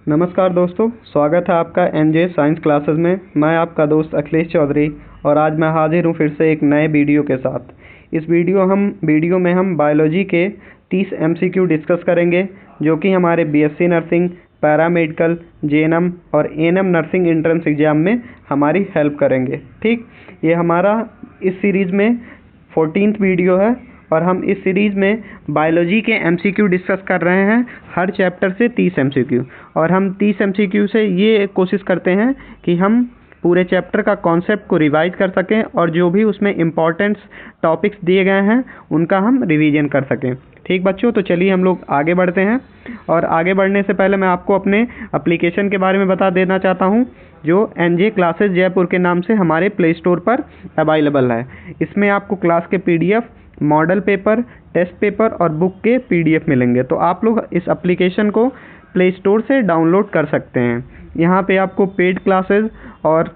नमस्कार दोस्तों, स्वागत है आपका एनजे साइंस क्लासेस में। मैं आपका दोस्त अखिलेश चौधरी और आज मैं हाजिर हूँ फिर से एक नए वीडियो के साथ। इस वीडियो में हम बायोलॉजी के 30 एमसीक्यू डिस्कस करेंगे जो कि हमारे बीएससी नर्सिंग, पैरामेडिकल, जेएनएम और एएनएम नर्सिंग एंट्रेंस एग्ज़ाम में हमारी हेल्प करेंगे। ठीक, ये हमारा इस सीरीज़ में 14th वीडियो है और हम इस सीरीज़ में बायोलॉजी के एमसीक्यू डिस्कस कर रहे हैं, हर चैप्टर से 30 एमसीक्यू। और हम 30 एमसीक्यू से ये कोशिश करते हैं कि हम पूरे चैप्टर का कॉन्सेप्ट को रिवाइज कर सकें और जो भी उसमें इम्पोर्टेंट टॉपिक्स दिए गए हैं उनका हम रिवीजन कर सकें। ठीक बच्चों, तो चलिए हम लोग आगे बढ़ते हैं। और आगे बढ़ने से पहले मैं आपको अपने एप्लीकेशन के बारे में बता देना चाहता हूँ जो एनजे क्लासेस जयपुर के नाम से हमारे प्ले स्टोर पर अवेलेबल है। इसमें आपको क्लास के PDF, model paper, test paper और बुक के पीडीएफ मिलेंगे। तो आप लोग इस एप्लीकेशन को प्ले स्टोर से डाउनलोड कर सकते हैं। यहाँ पे आपको पेड क्लासेस और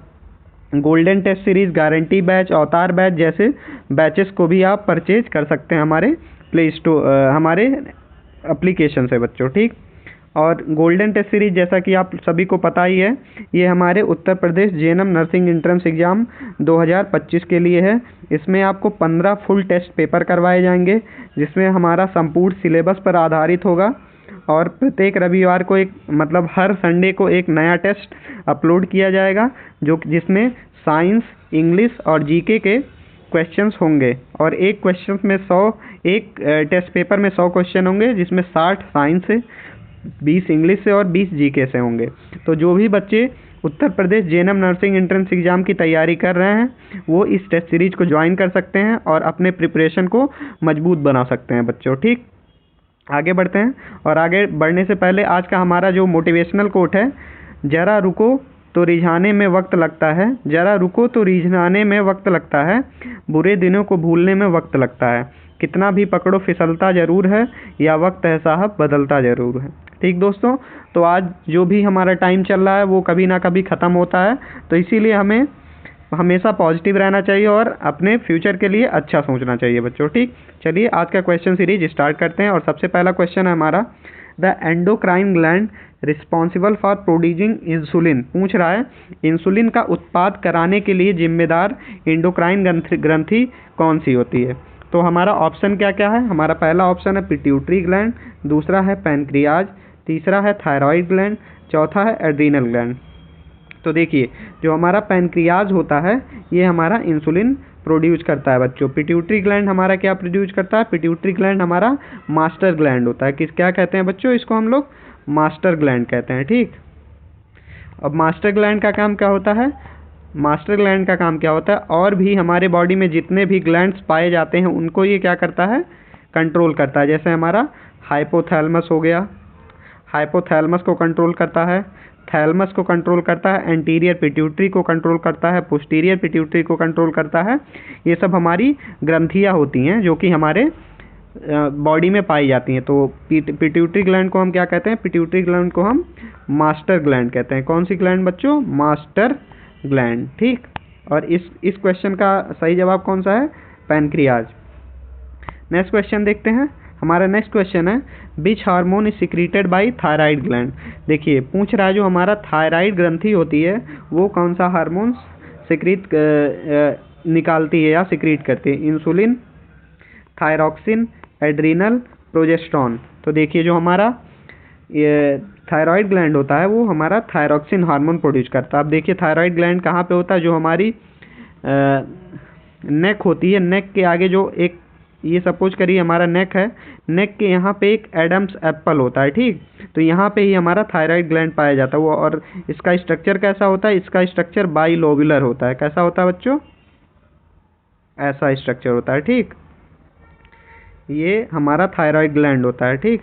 golden test series, guarantee batch, Avatar batch batches बैचेस को भी आप परचेज कर सकते हैं हमारे एप्लीकेशन से बच्चों। ठीक, और गोल्डन टेस्ट सीरीज जैसा कि आप सभी को पता ही है, ये हमारे Uttar Pradesh JNM nursing entrance exam 2025 के लिए है। इसमें आपको 15 फुल टेस्ट पेपर करवाए जाएंगे जिसमें हमारा संपूर्ण सिलेबस पर आधारित होगा और प्रत्येक रविवार को हर संडे को एक नया टेस्ट अपलोड किया जाएगा जिसमें साइंस, इंग्लिश और जीके के क्वेश्चंस होंगे। और एक टेस्ट पेपर में 100 क्वेश्चन होंगे जिसमें 60 साइंस से, 20 इंग्लिश से और 20 जीके से होंगे। तो जो भी बच्चे Uttar Pradesh JNM nursing entrance exam की तैयारी कर रहे हैं वो इस टेस्ट सीरीज को ज्वाइन कर सकते हैं और अपने प्रिपरेशन को मजबूत बना सकते हैं बच्चों। ठीक, आगे बढ़ते हैं। और आगे बढ़ने से पहले आज का हमारा जो मोटिवेशनल कोट है, जरा रुको तो रिझाने में वक्त लगता है, जरा रुको तो रिझाने में वक्त लगता है, बुरे दिनों को भूलने में वक्त लगता है, कितना भी पकड़ो फिसलता ज़रूर है, या वक्त है साहब बदलता ज़रूर है। ठीक दोस्तों, तो आज जो भी हमारा टाइम चल रहा है वो कभी ना कभी ख़त्म होता है, तो इसीलिए हमें हमेशा पॉजिटिव रहना चाहिए और अपने फ्यूचर के लिए अच्छा सोचना चाहिए बच्चों। ठीक, चलिए आज का क्वेश्चन सीरीज स्टार्ट करते हैं। और सबसे पहला क्वेश्चन है हमारा, the endocrine gland responsible for producing insulin. पूछ रहा है इंसुलिन का उत्पाद कराने के लिए जिम्मेदार एंडोक्राइन ग्रंथि कौन सी होती है। तो हमारा ऑप्शन क्या क्या है, हमारा पहला ऑप्शन है पिट्यूटरी ग्लैंड, दूसरा है पैनक्रियाज, तीसरा है थायराइड ग्लैंड, चौथा है एड्रीनल ग्लैंड। तो देखिए, जो हमारा पैनक्रियाज होता है ये हमारा इंसुलिन प्रोड्यूस करता है बच्चों। पिट्यूटरी ग्लैंड हमारा क्या प्रोड्यूस करता है, पिट्यूटरी ग्लैंड हमारा मास्टर ग्लैंड होता है। क्या कहते हैं बच्चों, इसको हम लोग मास्टर ग्लैंड कहते हैं। ठीक, अब मास्टर ग्लैंड का काम क्या होता है, मास्टर ग्लैंड का काम क्या होता है, और भी हमारे बॉडी में जितने भी ग्लैंड्स पाए जाते हैं उनको ये क्या करता है, कंट्रोल करता है। जैसे हमारा हाइपोथैलेमस हो गया, हाइपोथैलेमस को कंट्रोल करता है, थैलेमस को कंट्रोल करता है, एंटीरियर पिट्यूटरी को कंट्रोल करता है, पोस्टीरियर पिट्यूटरी को कंट्रोल करता है। ये सब हमारी ग्रंथियाँ होती हैं जो कि हमारे बॉडी में पाई जाती हैं। तो पिट्यूटरी ग्लैंड को हम क्या कहते हैं, पिट्यूटरी ग्लैंड को हम मास्टर ग्लैंड कहते हैं। कौन सी ग्लैंड बच्चों, मास्टर ग्लैंड। ठीक, और इस क्वेश्चन का सही जवाब कौन सा है, पैनक्रियाज। नेक्स्ट क्वेश्चन देखते हैं। हमारा नेक्स्ट क्वेश्चन है, which hormone is secreted by thyroid gland. देखिए, पूछ रहा है जो हमारा थायराइड ग्रंथि होती है वो कौन सा हार्मोन निकालती है या सिक्रीट करती है, इंसुलिन, थायरॉक्सिन, एड्रीनल, प्रोजेस्टेरोन। तो देखिए, जो हमारा ये थायराइड ग्लैंड होता है वो हमारा थायरॉक्सिन हार्मोन प्रोड्यूस करता है। अब देखिए, थायराइड ग्लैंड कहाँ पे होता है, जो हमारी नेक होती है, नेक के आगे जो एक, ये सपोज करिए हमारा नेक है, नेक के यहाँ पे एक एडम्स एप्पल होता है। ठीक, तो यहाँ पे ही हमारा थायराइड ग्लैंड पाया जाता है वो। और इसका स्ट्रक्चर कैसा होता है, इसका स्ट्रक्चर बाइलोब्युलर होता है। कैसा होता है बच्चों, ऐसा स्ट्रक्चर होता है। ठीक, ये हमारा थायराइड ग्लैंड होता है। ठीक,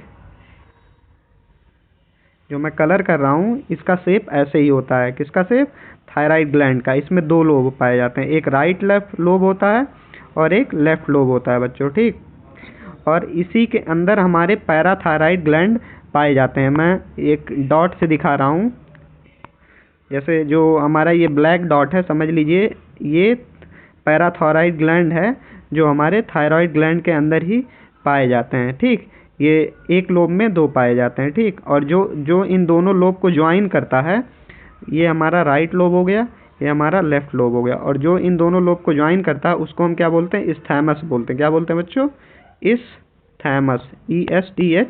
जो मैं कलर कर रहा हूँ इसका शेप ऐसे ही होता है। किसका शेप, थायराइड ग्लैंड का। इसमें 2 लोब पाए जाते हैं, एक राइट लेफ्ट लोब होता है और एक लेफ्ट लोब होता है बच्चों। ठीक, और इसी के अंदर हमारे पैराथायराइड ग्लैंड पाए जाते हैं। मैं एक डॉट से दिखा रहा हूँ, जैसे जो हमारा ये ब्लैक डॉट है, समझ लीजिए ये पैराथायराइड ग्लैंड है जो हमारे थायराइड ग्लैंड के अंदर ही पाए जाते हैं। ठीक, ये एक लोब में 2 पाए जाते हैं, ठीक। और जो इन दोनों लोब को ज्वाइन करता है, ये हमारा राइट लोब हो गया, ये हमारा लेफ्ट लोब हो गया, और जो इन दोनों लोब को ज्वाइन करता है उसको हम क्या बोलते हैं, इस्थैमस बोलते हैं। क्या बोलते हैं बच्चों, इस्थैमस, ESTHMAS,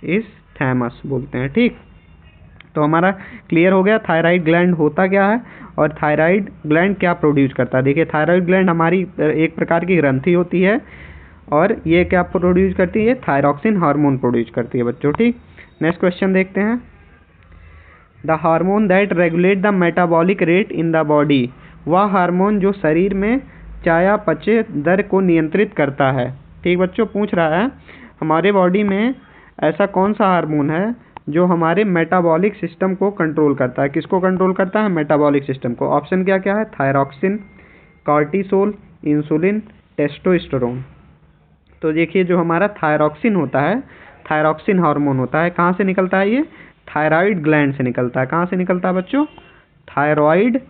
इस्थैमस बोलते हैं, ठीक। तो हमारा क्लियर हो गया थायराइड ग्लैंड होता क्या है और थायराइड ग्लैंड क्या प्रोड्यूस करता है। देखिए थायराइड ग्लैंड हमारी एक प्रकार की ग्रंथि होती है और ये क्या प्रोड्यूस करती है, थायरॉक्सिन हार्मोन प्रोड्यूस करती है बच्चों, ठीक। नेक्स्ट क्वेश्चन देखते हैं। The hormone that regulate the metabolic rate in the body, वह हार्मोन जो शरीर में चयापचय दर को नियंत्रित करता है, ठीक बच्चों। पूछ रहा है हमारे बॉडी में ऐसा कौन सा हार्मोन है जो हमारे मेटाबॉलिक सिस्टम को कंट्रोल करता है। किसको कंट्रोल करता है, मेटाबॉलिक सिस्टम को। ऑप्शन क्या क्या है, थायरॉक्सिन, कॉर्टिसोल, इंसुलिन, टेस्टोस्टेरोन। तो देखिए जो हमारा थायरॉक्सिन होता है, थायरॉक्सिन हार्मोन होता है, कहाँ से निकलता है, ये थायराइड ग्लैंड से निकलता है। कहाँ से निकलता है बच्चों, थायरॉइड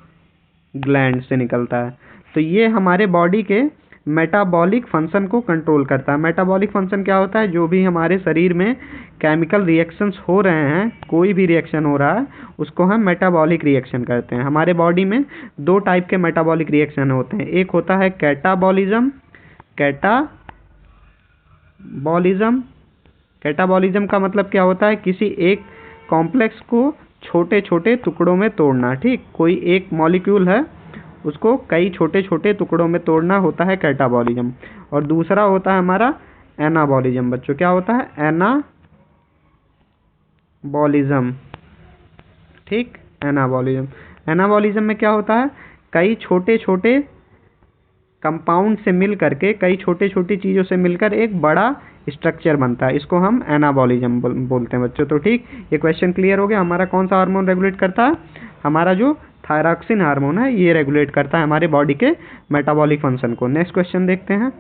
ग्लैंड से निकलता है। तो ये हमारे बॉडी के मेटाबॉलिक फंक्शन को कंट्रोल करता है। मेटाबॉलिक फंक्शन क्या होता है, जो भी हमारे शरीर में केमिकल रिएक्शंस हो रहे हैं, कोई भी रिएक्शन हो रहा है उसको हम मेटाबॉलिक रिएक्शन कहते हैं। हमारे बॉडी में 2 टाइप के मेटाबॉलिक रिएक्शन होते हैं, एक होता है कैटाबॉलिज्म, कैटाबॉलिज्म का मतलब क्या होता है, किसी एक कॉम्प्लेक्स को छोटे छोटे टुकड़ों में तोड़ना, ठीक। कोई एक मॉलिक्यूल है उसको कई छोटे छोटे टुकड़ों में तोड़ना होता है कैटाबॉलिज्म। और दूसरा होता है हमारा एनाबॉलिज्म बच्चों। क्या होता है, एनाबॉलिज्म, ठीक। एनाबॉलिज्म में क्या होता है, कई छोटे छोटे कंपाउंड से मिल करके, कई छोटे छोटी चीज़ों से मिलकर एक बड़ा स्ट्रक्चर बनता है, इसको हम एनाबॉलिज्म बोलते हैं बच्चों। तो ठीक, ये क्वेश्चन क्लियर हो गया। हमारा कौन सा हार्मोन रेगुलेट करता है, हमारा जो थायरॉक्सिन हार्मोन है ये रेगुलेट करता है हमारे बॉडी के मेटाबॉलिक फंक्शन को। नेक्स्ट क्वेश्चन देखते हैं।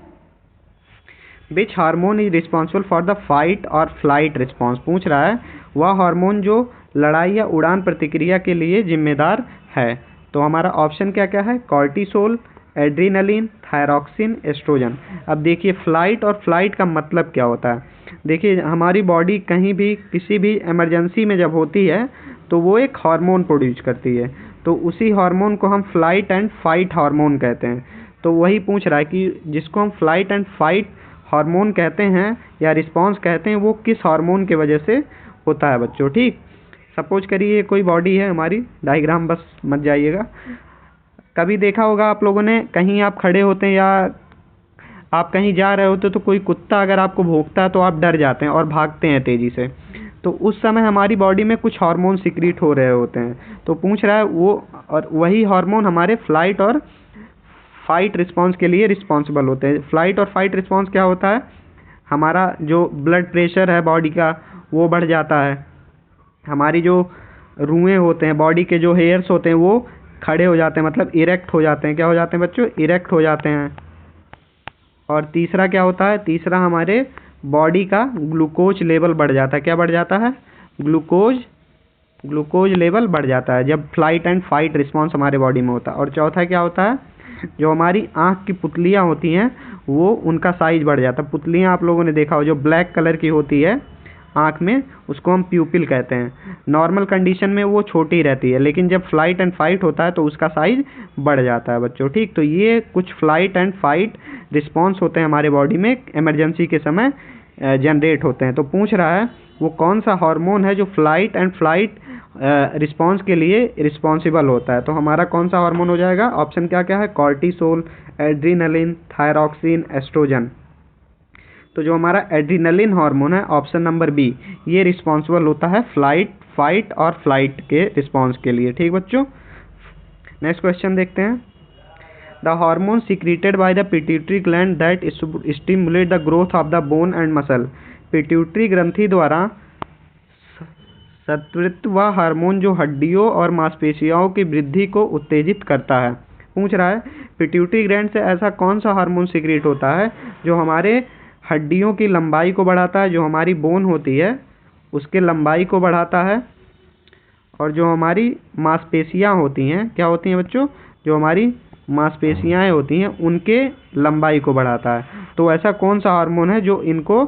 Which hormone is responsible for the fight और फ्लाइट रिस्पॉन्स। पूछ रहा है वह हार्मोन जो लड़ाई या उड़ान प्रतिक्रिया के लिए जिम्मेदार है। तो हमारा ऑप्शन क्या क्या है, कॉर्टिसोल, एड्रीनलिन, थायरॉक्सिन, एस्ट्रोजन। अब देखिए फ्लाइट और फ्लाइट का मतलब क्या होता है। देखिए हमारी बॉडी कहीं भी किसी भी इमरजेंसी में जब होती है तो वो एक हार्मोन प्रोड्यूस करती है, तो उसी हार्मोन को हम फ्लाइट एंड फाइट हार्मोन कहते हैं। तो वही पूछ रहा है कि जिसको हम फ्लाइट एंड फाइट हार्मोन कहते हैं या रिस्पॉन्स कहते हैं वो किस हार्मोन के वजह से होता है बच्चों। ठीक, सपोज करिए कोई बॉडी है हमारी, डायग्राम बस मत जाइएगा। कभी देखा होगा आप लोगों ने, कहीं आप खड़े होते हैं या आप कहीं जा रहे होते तो कोई कुत्ता अगर आपको भौंकता है तो आप डर जाते हैं और भागते हैं तेज़ी से। तो उस समय हमारी बॉडी में कुछ हार्मोन सिक्रीट हो रहे होते हैं। तो पूछ रहा है वो, और वही हार्मोन हमारे फ्लाइट और फाइट रिस्पॉन्स के लिए रिस्पॉन्सिबल होते हैं। फ्लाइट और फाइट रिस्पॉन्स क्या होता है, हमारा जो ब्लड प्रेशर है बॉडी का वो बढ़ जाता है, हमारी जो रुएं होते हैं, बॉडी के जो हेयर्स होते हैं वो खड़े हो जाते हैं, मतलब इरेक्ट हो जाते हैं। क्या हो जाते हैं बच्चों, इरेक्ट हो जाते हैं। और तीसरा क्या होता है, तीसरा हमारे बॉडी का ग्लूकोज लेवल बढ़ जाता है। क्या बढ़ जाता है, ग्लूकोज लेवल बढ़ जाता है जब फ्लाइट एंड फाइट रिस्पॉन्स हमारे बॉडी में होता है। और चौथा क्या होता है, जो हमारी आँख की पुतलियाँ होती हैं वो उनका साइज बढ़ जाता है। पुतलियाँ आप लोगों ने देखा हो जो ब्लैक कलर की होती है आँख में, उसको हम प्यूपिल कहते हैं। नॉर्मल कंडीशन में वो छोटी रहती है, लेकिन जब फ्लाइट एंड फाइट होता है तो उसका साइज बढ़ जाता है बच्चों। ठीक, तो ये कुछ फ्लाइट एंड फाइट रिस्पॉन्स होते हैं हमारे बॉडी में, इमरजेंसी के समय जनरेट होते हैं। तो पूछ रहा है वो कौन सा हार्मोन है जो फ्लाइट एंड फ्लाइट रिस्पॉन्स के लिए रिस्पॉन्सिबल होता है। तो हमारा कौन सा हार्मोन हो जाएगा, ऑप्शन क्या क्या है, कॉर्टिसोल, एड्रीनलिन, थायरॉक्सिन, एस्ट्रोजन। तो जो हमारा एड्रीनलिन हार्मोन है, ऑप्शन नंबर बी, ये रिस्पॉन्सिबल होता है फ्लाइट, फाइट और फ्लाइट के रिस्पॉन्स के लिए। ठीक बच्चों, नेक्स्ट क्वेश्चन देखते हैं। The hormone secreted by the pituitary gland that stimulate the growth of the bone and muscle. Pituitary ग्रंथि द्वारा स्रावित वह हार्मोन जो हड्डियों और मांसपेशियों की वृद्धि को उत्तेजित करता है। पूछ रहा है पिट्यूटरी ग्लैंड से ऐसा कौन सा हार्मोन सीक्रेट होता है जो हमारे हड्डियों की लंबाई को बढ़ाता है, जो हमारी बोन होती है उसके लंबाई को बढ़ाता है, और जो हमारी मांसपेशियां होती हैं, क्या होती हैं बच्चों, जो हमारी मांसपेशियाँ होती हैं उनके लंबाई को बढ़ाता है। तो ऐसा कौन सा हार्मोन है जो इनको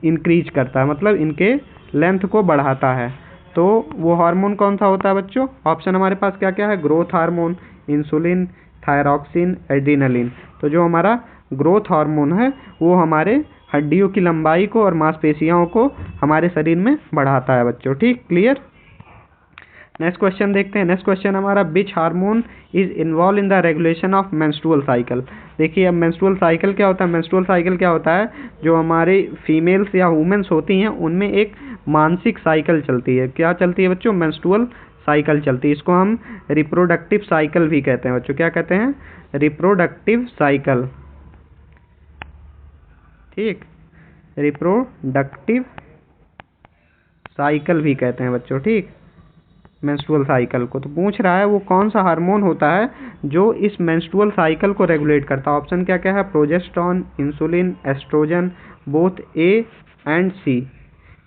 इंक्रीज करता है, मतलब इनके लेंथ को बढ़ाता है? तो वो हार्मोन कौन सा होता है बच्चों? ऑप्शन हमारे पास क्या क्या है? Growth hormone, insulin, thyroxine, adrenaline. तो जो हमारा ग्रोथ हार्मोन है वो हमारे हड्डियों की लंबाई को और मांसपेशियों को हमारे शरीर में बढ़ाता है बच्चों। ठीक, क्लियर? नेक्स्ट क्वेश्चन देखते हैं। नेक्स्ट क्वेश्चन हमारा, which hormone is involve in the regulation of menstrual cycle? देखिए अब मेंस्ट्रुअल साइकिल क्या होता है? मेंस्ट्रुअल साइकिल क्या होता है? जो हमारे फीमेल्स या वुमेन्स होती हैं उनमें एक मानसिक साइकिल चलती है। क्या चलती है बच्चों? मेंस्ट्रुअल साइकिल चलती है। इसको हम रिप्रोडक्टिव साइकिल भी कहते हैं बच्चों। क्या कहते हैं? Reproductive cycle. ठीक, रिप्रोडक्टिव साइकिल भी कहते हैं बच्चों। ठीक, मेंस्ट्रुअल साइकिल को। तो पूछ रहा है वो कौन सा हार्मोन होता है जो इस मेंस्ट्रुअल साइकिल को रेगुलेट करता है। ऑप्शन क्या क्या है? Progesterone, insulin, estrogen, both A and C.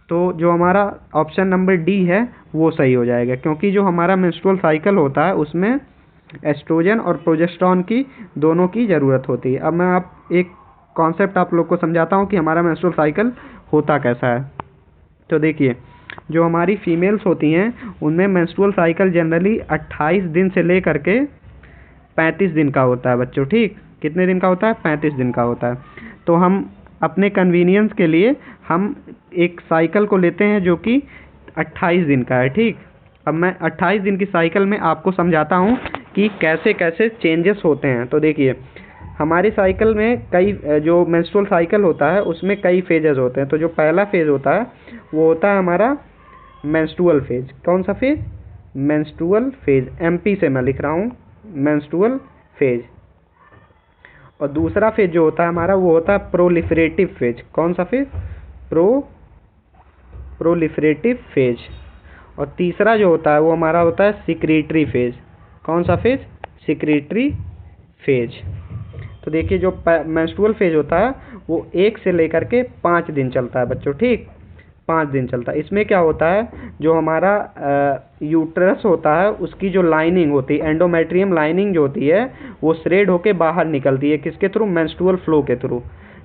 तो जो हमारा ऑप्शन नंबर डी है वो सही हो जाएगा, क्योंकि जो हमारा मेंस्ट्रुअल साइकिल होता है उसमें एस्ट्रोजन और प्रोजेस्टेरोन की दोनों की ज़रूरत होती है। अब मैं एक कॉन्सेप्ट आप लोग को समझाता हूँ कि हमारा मेंस्ट्रुअल साइकिल होता कैसा है। तो देखिए, जो हमारी फीमेल्स होती हैं उनमें मेंस्ट्रुअल साइकिल जनरली 28 दिन से लेकर के 35 दिन का होता है बच्चों। ठीक, कितने दिन का होता है? 35 दिन का होता है। तो हम अपने कन्वीनियंस के लिए हम एक साइकिल को लेते हैं जो कि 28 दिन का है। ठीक, अब मैं 28 दिन की साइकिल में आपको समझाता हूँ कि कैसे कैसे चेंजेस होते हैं। तो देखिए, हमारी साइकिल में कई, जो मेंस्ट्रुअल साइकिल होता है उसमें कई फेजेस होते हैं। तो जो पहला फेज होता है वो होता है हमारा मेंस्ट्रुअल फेज। कौन सा फेज? Menstrual phase. एमपी से मैं लिख रहा हूँ, मेंस्ट्रुअल फेज। और दूसरा फेज जो होता है हमारा वो होता है प्रोलिफरेटिव फेज। कौन सा फेज? Proliferative phase. और तीसरा जो होता है वो हमारा होता है सिक्रीटरी फेज। कौन सा फेज? Secretory phase. तो देखिए, जो मेंस्ट्रुअल फेज होता है वो 1 से लेकर के 5 दिन चलता है बच्चों। ठीक, 5 दिन चलता है। इसमें क्या होता है, जो हमारा यूट्रस होता है उसकी जो लाइनिंग होती है, एंडोमेट्रियम लाइनिंग जो होती है वो श्रेड होके बाहर निकलती है। किसके थ्रू? मेंस्ट्रुअल फ्लो के थ्रू।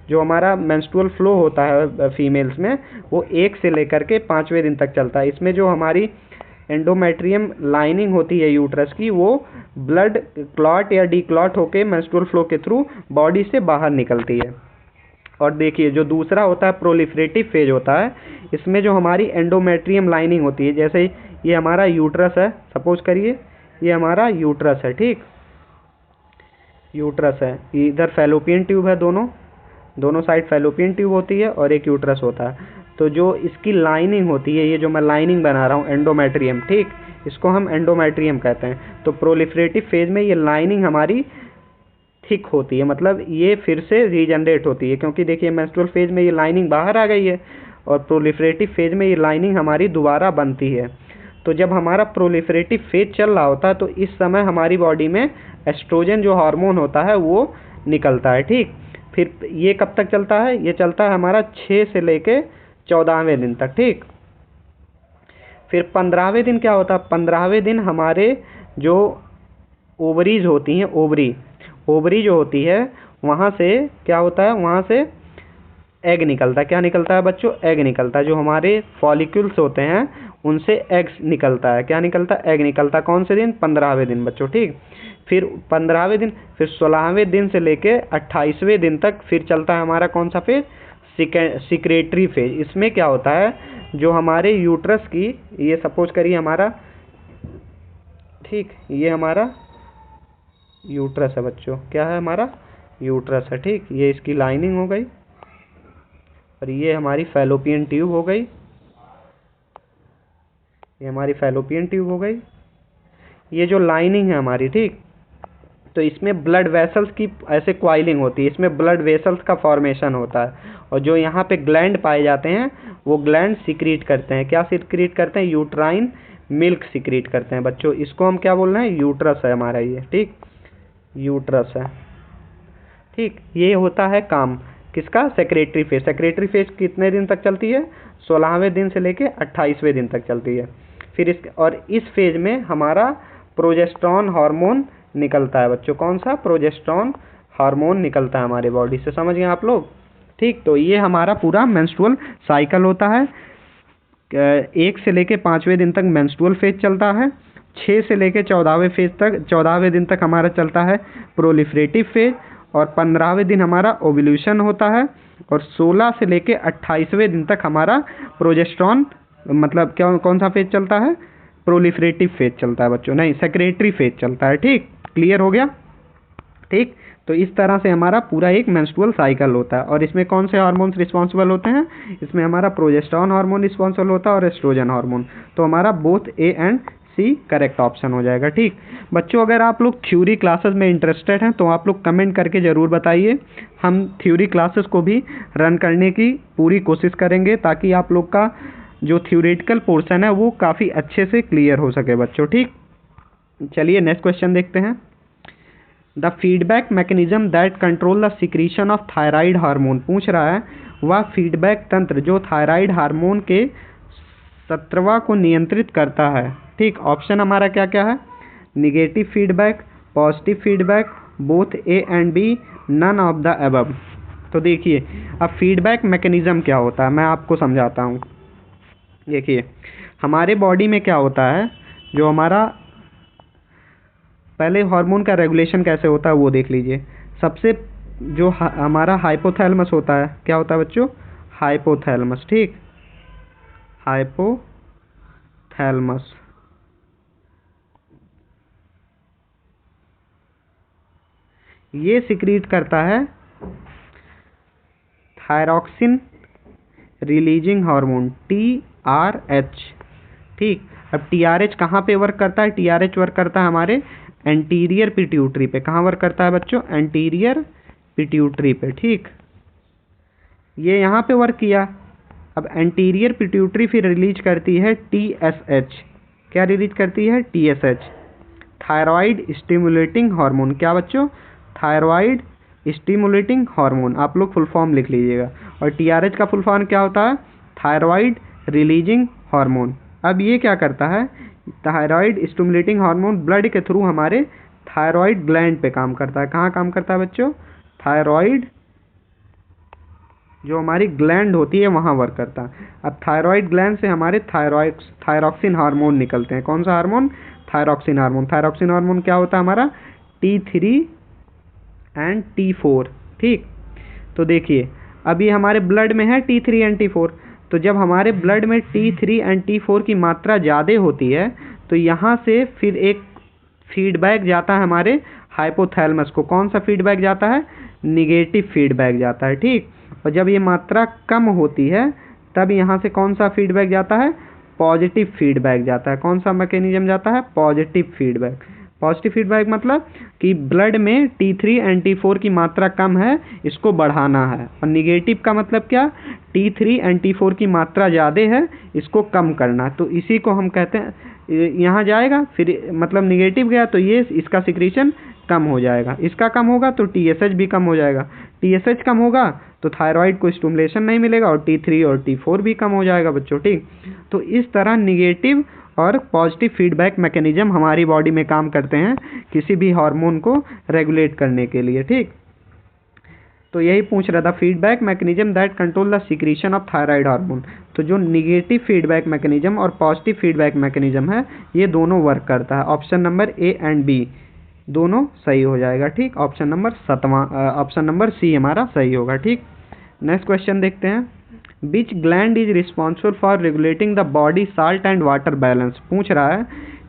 जो हमारा मेंस्ट्रुअल फ्लो होता है फीमेल्स में वो 1 से लेकर के 5वें दिन तक चलता है। इसमें जो हमारी एंडोमेट्रियम लाइनिंग होती है यूट्रस की वो ब्लड क्लॉट या डीक्लॉट होके मेंस्ट्रुअल फ्लो के थ्रू बॉडी से बाहर निकलती है। और देखिए, जो दूसरा होता है प्रोलिफरेटिव फेज होता है, इसमें जो हमारी एंडोमेट्रियम लाइनिंग होती है, जैसे ये हमारा यूट्रस है, सपोज करिए ये हमारा यूट्रस है। ठीक, यूट्रस है, इधर फैलोपियन ट्यूब है, दोनों साइड फैलोपियन ट्यूब होती है और एक यूट्रस होता है। तो जो इसकी लाइनिंग होती है, ये जो मैं लाइनिंग बना रहा हूँ एंडोमेट्रियम, ठीक, इसको हम एंडोमेट्रियम कहते हैं। तो प्रोलिफरेटिव फेज में ये लाइनिंग हमारी थिक होती है, मतलब ये फिर से रीजनरेट होती है, क्योंकि देखिए मेंस्ट्रुअल फेज में ये लाइनिंग बाहर आ गई है और प्रोलिफरेटिव फेज में ये लाइनिंग हमारी दोबारा बनती है। तो जब हमारा प्रोलिफरेटिव फेज चल रहा होता है तो इस समय हमारी बॉडी में एस्ट्रोजन जो हार्मोन होता है वो निकलता है। ठीक, फिर ये कब तक चलता है? ये चलता है हमारा 6 से लेके 14वें दिन तक। ठीक, फिर 15वें दिन क्या होता है? 15वें दिन हमारे जो ओवरीज होती हैं, ओवरी जो होती है वहाँ से क्या होता है? वहाँ से एग निकलता है। क्या निकलता है बच्चों? एग निकलता है। जो हमारे फॉलिक्यूल्स होते हैं उनसे एग्स निकलता है। क्या निकलता है? एग निकलता है। कौन से दिन? 15वें दिन बच्चों। ठीक, फिर 15वें दिन, फिर 16वें दिन से लेके 28वें दिन तक फिर चलता है हमारा कौन सा फेज? Secretary phase. इसमें क्या होता है, जो हमारे यूट्रस की, ये सपोज करिए हमारा, ठीक, ये हमारा यूट्रस है बच्चों। क्या है? हमारा यूट्रस है। ठीक, ये इसकी लाइनिंग हो गई और ये हमारी फैलोपियन ट्यूब हो गई, ये हमारी फैलोपियन ट्यूब हो गई। ये जो लाइनिंग है हमारी, ठीक, तो इसमें ब्लड वेसल्स की ऐसे क्वाइलिंग होती है, इसमें ब्लड वेसल्स का फॉर्मेशन होता है और जो यहाँ पे ग्लैंड पाए जाते हैं वो ग्लैंड सिक्रीट करते हैं। क्या सिक्रीट करते हैं? यूट्राइन मिल्क सिक्रीट करते हैं बच्चों। इसको हम क्या बोल रहे हैं? यूट्रस है हमारा ये। ठीक, यूट्रस है। ठीक, ये होता है काम किसका? Secretary phase. सेक्रेटरी फेज कितने दिन तक चलती है? 16वें दिन से लेके 28वें दिन तक चलती है। फिर इस फेज में हमारा प्रोजेस्टेरोन हार्मोन निकलता है बच्चों, कौन सा, प्रोजेस्टेरॉन हार्मोन निकलता है हमारे बॉडी से। समझ गए आप लोग, ठीक। तो ये हमारा पूरा मेंस्ट्रुअल साइकिल होता है। 1 से लेके 5वें दिन तक मेंस्ट्रुअल फेज चलता है। 6 से लेके 14वें दिन तक हमारा चलता है प्रोलिफरेटिव फेज, और 15वें दिन हमारा ओव्यूलेशन होता है, और 16 से लेके 28वें दिन तक हमारा प्रोजेस्टेरॉन मतलब क्या, कौन सा फेज चलता है, प्रोलिफरेटिव फेज चलता है बच्चों, नहीं सेक्रेटरी फेज चलता है। ठीक, क्लियर हो गया, ठीक। तो इस तरह से हमारा पूरा एक मेंस्ट्रुअल साइकिल होता है। और इसमें कौन से हार्मोन्स रिस्पॉन्सिबल होते हैं, इसमें हमारा प्रोजेस्टेरॉन हार्मोन रिस्पॉन्सिबल होता है और एस्ट्रोजन हार्मोन। तो हमारा both A and C correct option हो जाएगा। ठीक बच्चों, अगर आप लोग थ्योरी क्लासेस में इंटरेस्टेड हैं तो आप लोग कमेंट करके ज़रूर बताइए। हम थ्योरी क्लासेस को भी रन करने की पूरी कोशिश करेंगे ताकि आप लोग का जो थ्योरेटिकल पोर्शन है वो काफ़ी अच्छे से क्लियर हो सके बच्चों। ठीक, चलिए नेक्स्ट क्वेश्चन देखते हैं। The feedback mechanism that control the secretion of thyroid hormone, पूछ रहा है वह फीडबैक तंत्र जो थायराइड हार्मोन के स्राव को नियंत्रित करता है। ठीक, ऑप्शन हमारा क्या क्या है, negative feedback, positive feedback, both A and B, none of the above. तो देखिए अब फीडबैक मैकेनिज्म क्या होता है मैं आपको समझाता हूँ। देखिए हमारे बॉडी में क्या होता है, जो हमारा पहले हार्मोन का रेगुलेशन कैसे होता है वो देख लीजिए। सबसे जो हमारा हाइपोथैलेमस होता है, क्या होता है बच्चों, हाइपोथैलेमस। ठीक, हाइपोथैलेमस ये सिक्रीट करता है थायरॉक्सिन रिलीजिंग हार्मोन TRH। ठीक, अब TRH कहाँ पे वर्क करता है, TRH वर्क करता है हमारे एंटीरियर पिट्यूटरी पे। कहाँ वर्क करता है बच्चों, एंटीरियर पिट्यूटरी पे। ठीक, ये यहाँ पे वर्क किया। अब एंटीरियर पिट्यूटरी फिर रिलीज करती है TSH। क्या रिलीज करती है, TSH, थायराइड स्टिमुलेटिंग हार्मोन। क्या बच्चों, थायराइड स्टिमुलेटिंग हार्मोन। आप लोग फुल फॉर्म लिख लीजिएगा। और TRH का फुल फॉर्म क्या होता है, थायराइड रिलीजिंग हार्मोन। अब ये क्या करता है, थायराइड स्टिमुलेटिंग हार्मोन ब्लड के थ्रू हमारे थायराइड ग्लैंड पे काम करता है। कहाँ काम करता है बच्चों, थायराइड जो हमारी ग्लैंड होती है वहाँ वर्क करता है। अब थायराइड ग्लैंड से हमारे थायरॉक्सिन हार्मोन निकलते हैं। कौन सा hormone, thyroxine hormone. Thyroxine hormone क्या होता है हमारा, T3 एंड T4। ठीक, तो देखिए अभी हमारे ब्लड में है T3 एंड T4। तो जब हमारे ब्लड में T3 एंड T4 की मात्रा ज़्यादा होती है तो यहाँ से फिर एक फीडबैक जाता है हमारे हाइपोथैलेमस को। कौन सा फीडबैक जाता है, निगेटिव फीडबैक जाता है। ठीक, और जब ये मात्रा कम होती है तब यहाँ से कौन सा फीडबैक जाता है, पॉजिटिव फीडबैक जाता है। कौन सा मैकेनिज्म जाता है, पॉजिटिव फीडबैक। पॉजिटिव फीडबैक मतलब कि ब्लड में T3 एंड T4 की मात्रा कम है, इसको बढ़ाना है। और निगेटिव का मतलब क्या, T3 एंड T4 की मात्रा ज़्यादा है, इसको कम करना। तो इसी को हम कहते हैं, यहाँ जाएगा फिर मतलब निगेटिव गया तो ये इसका सिक्रीशन कम हो जाएगा, इसका कम होगा तो TSH भी कम हो जाएगा। TSH कम होगा तो थायराइड को स्टिमुलेशन नहीं मिलेगा और T3 और T4 भी कम हो जाएगा बच्चों। ठीक, तो इस तरह निगेटिव और पॉजिटिव फीडबैक मैकेनिज्म हमारी बॉडी में काम करते हैं किसी भी हार्मोन को रेगुलेट करने के लिए। ठीक, तो यही पूछ रहा था, feedback mechanism that control the secretion of thyroid hormone. तो जो निगेटिव फीडबैक मैकेनिज्म और पॉजिटिव फीडबैक मैकेनिज्म है ये दोनों वर्क करता है। Option number A and B दोनों सही हो जाएगा। ठीक, ऑप्शन नंबर C हमारा सही होगा। ठीक, नेक्स्ट क्वेश्चन देखते हैं। विच gland is responsible for regulating the body salt and water balance, पूछ रहा है